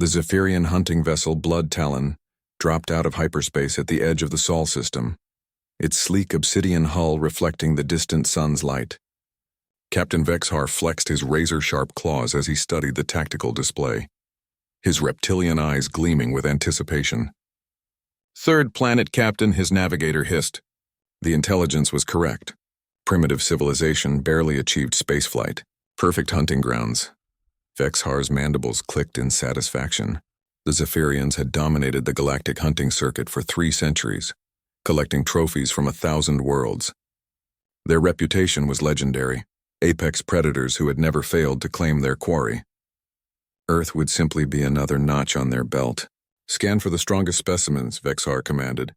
The Zephyrian hunting vessel Blood Talon dropped out of hyperspace at the edge of the Sol system, its sleek obsidian hull reflecting the distant sun's light. Captain Vexhar flexed his razor-sharp claws as he studied the tactical display, his reptilian eyes gleaming with anticipation. "Third planet, Captain," his navigator hissed. The intelligence was correct. Primitive civilization barely achieved spaceflight. Perfect hunting grounds. Vexhar's mandibles clicked in satisfaction. The Zephyrians had dominated the galactic hunting circuit for 3 centuries, collecting trophies from 1,000 worlds. Their reputation was legendary, apex predators who had never failed to claim their quarry. Earth would simply be another notch on their belt. "Scan for the strongest specimens," Vexhar commanded.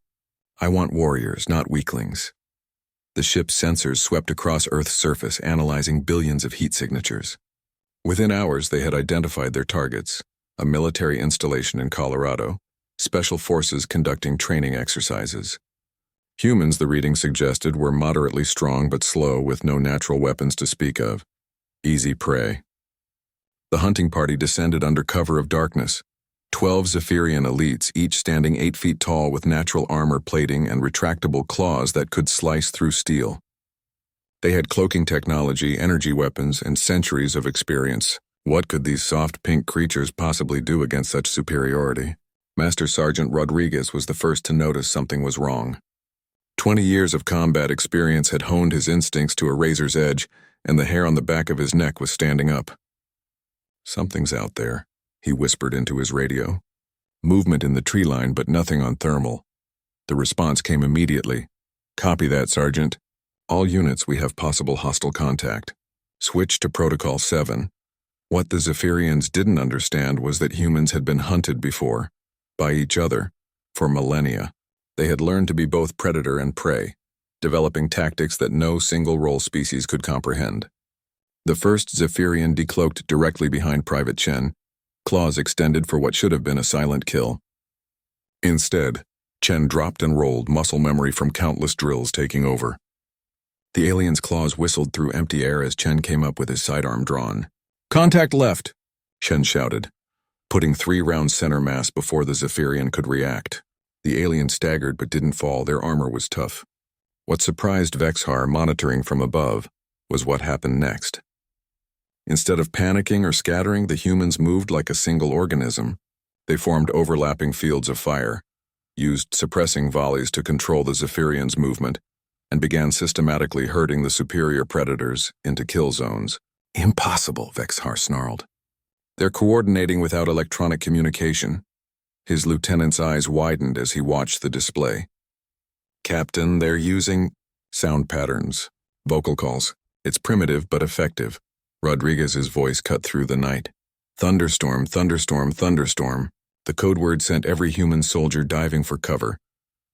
"I want warriors, not weaklings." The ship's sensors swept across Earth's surface, analyzing billions of heat signatures. Within hours, they had identified their targets: a military installation in Colorado, special forces conducting training exercises. Humans, the reading suggested, were moderately strong but slow, with no natural weapons to speak of. Easy prey. The hunting party descended under cover of darkness. 12 Zephyrian elites, each standing 8 feet tall with natural armor plating and retractable claws that could slice through steel. They had cloaking technology, energy weapons, and centuries of experience. What could these soft pink creatures possibly do against such superiority? Master Sergeant Rodriguez was the first to notice something was wrong. 20 years of combat experience had honed his instincts to a razor's edge, and the hair on the back of his neck was standing up. "Something's out there," he whispered into his radio. "Movement in the tree line, but nothing on thermal." The response came immediately. "Copy that, Sergeant. All units, we have possible hostile contact. Switch to Protocol 7. What the Zephyrians didn't understand was that humans had been hunted before, by each other, for millennia. They had learned to be both predator and prey, developing tactics that no single-role species could comprehend. The first Zephyrian decloaked directly behind Private Chen, claws extended for what should have been a silent kill. Instead, Chen dropped and rolled, muscle memory from countless drills taking over. The alien's claws whistled through empty air as Chen came up with his sidearm drawn. "Contact left," Chen shouted, putting 3 rounds center mass before the Zephyrian could react. The alien staggered but didn't fall. Their armor was tough. What surprised Vexhar, monitoring from above, was what happened next. Instead of panicking or scattering, the humans moved like a single organism. They formed overlapping fields of fire, used suppressing volleys to control the Zephyrians' movement, and began systematically herding the superior predators into kill zones. "Impossible," Vexhar snarled. "They're coordinating without electronic communication." His lieutenant's eyes widened as he watched the display. "Captain, they're using sound patterns, vocal calls. It's primitive but effective." Rodriguez's voice cut through the night. "Thunderstorm, thunderstorm, thunderstorm." The code word sent every human soldier diving for cover,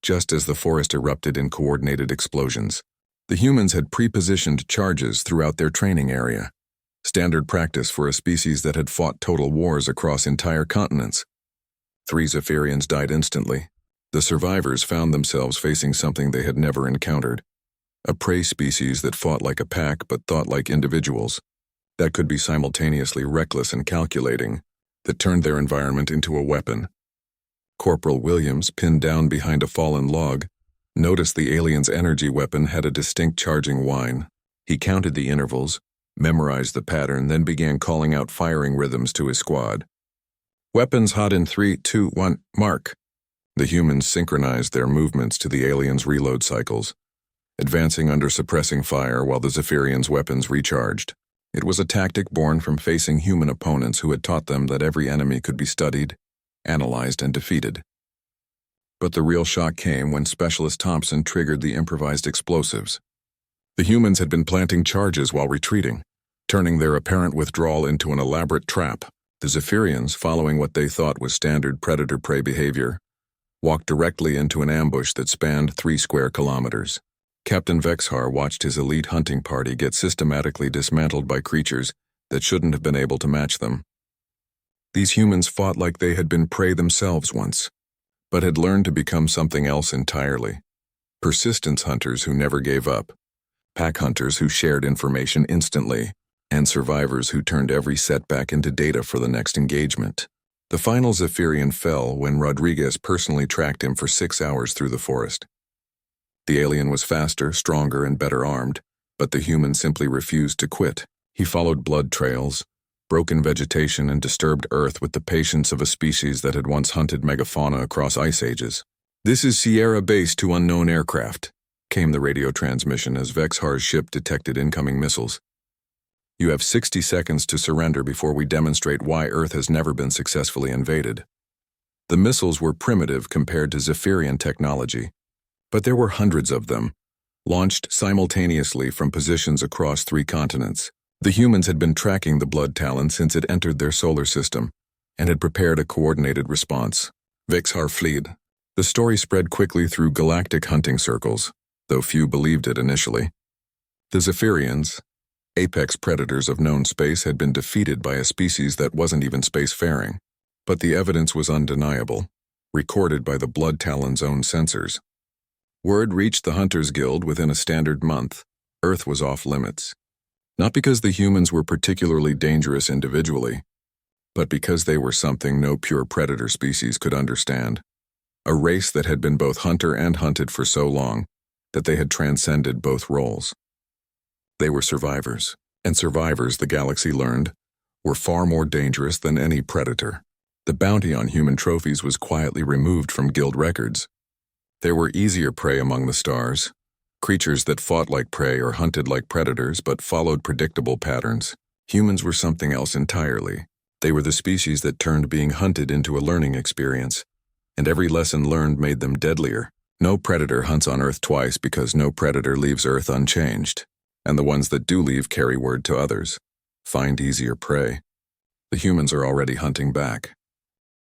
just as the forest erupted in coordinated explosions. The humans had pre-positioned charges throughout their training area, standard practice for a species that had fought total wars across entire continents. 3 Zephyrians died instantly. The survivors found themselves facing something they had never encountered: a prey species that fought like a pack but thought like individuals, that could be simultaneously reckless and calculating, that turned their environment into a weapon. Corporal Williams, pinned down behind a fallen log, noticed the alien's energy weapon had a distinct charging whine. He counted the intervals, memorized the pattern, then began calling out firing rhythms to his squad. "Weapons hot in 3, 2, 1, mark." The humans synchronized their movements to the alien's reload cycles, advancing under suppressing fire while the Zephyrians' weapons recharged. It was a tactic born from facing human opponents who had taught them that every enemy could be studied, analyzed, and defeated. But the real shock came when Specialist Thompson triggered the improvised explosives. The humans had been planting charges while retreating, turning their apparent withdrawal into an elaborate trap. The Zephyrians, following what they thought was standard predator-prey behavior, walked directly into an ambush that spanned 3 square kilometers. Captain Vexhar watched his elite hunting party get systematically dismantled by creatures that shouldn't have been able to match them. These humans fought like they had been prey themselves once, but had learned to become something else entirely. Persistence hunters who never gave up, pack hunters who shared information instantly, and survivors who turned every setback into data for the next engagement. The final Zephyrian fell when Rodriguez personally tracked him for 6 hours through the forest. The alien was faster, stronger, and better armed, but the human simply refused to quit. He followed blood trails, broken vegetation, and disturbed Earth with the patience of a species that had once hunted megafauna across ice ages. "This is Sierra Base to unknown aircraft," came the radio transmission as Vexhar's ship detected incoming missiles. "You have 60 seconds to surrender before we demonstrate why Earth has never been successfully invaded." The missiles were primitive compared to Zephyrian technology, but there were hundreds of them, launched simultaneously from positions across 3 continents. The humans had been tracking the Blood Talon since it entered their solar system, and had prepared a coordinated response. Vexhar fled. The story spread quickly through galactic hunting circles, though few believed it initially. The Zephyrians, apex predators of known space, had been defeated by a species that wasn't even spacefaring. But the evidence was undeniable, recorded by the Blood Talon's own sensors. Word reached the Hunters Guild within a standard month. Earth was off limits. Not because the humans were particularly dangerous individually, but because they were something no pure predator species could understand. A race that had been both hunter and hunted for so long that they had transcended both roles. They were survivors, and survivors, the galaxy learned, were far more dangerous than any predator. The bounty on human trophies was quietly removed from guild records. There were easier prey among the stars, creatures that fought like prey or hunted like predators but followed predictable patterns. Humans were something else entirely. They were the species that turned being hunted into a learning experience, and every lesson learned made them deadlier. No predator hunts on Earth twice because no predator leaves Earth unchanged, and the ones that do leave carry word to others. Find easier prey. The humans are already hunting back.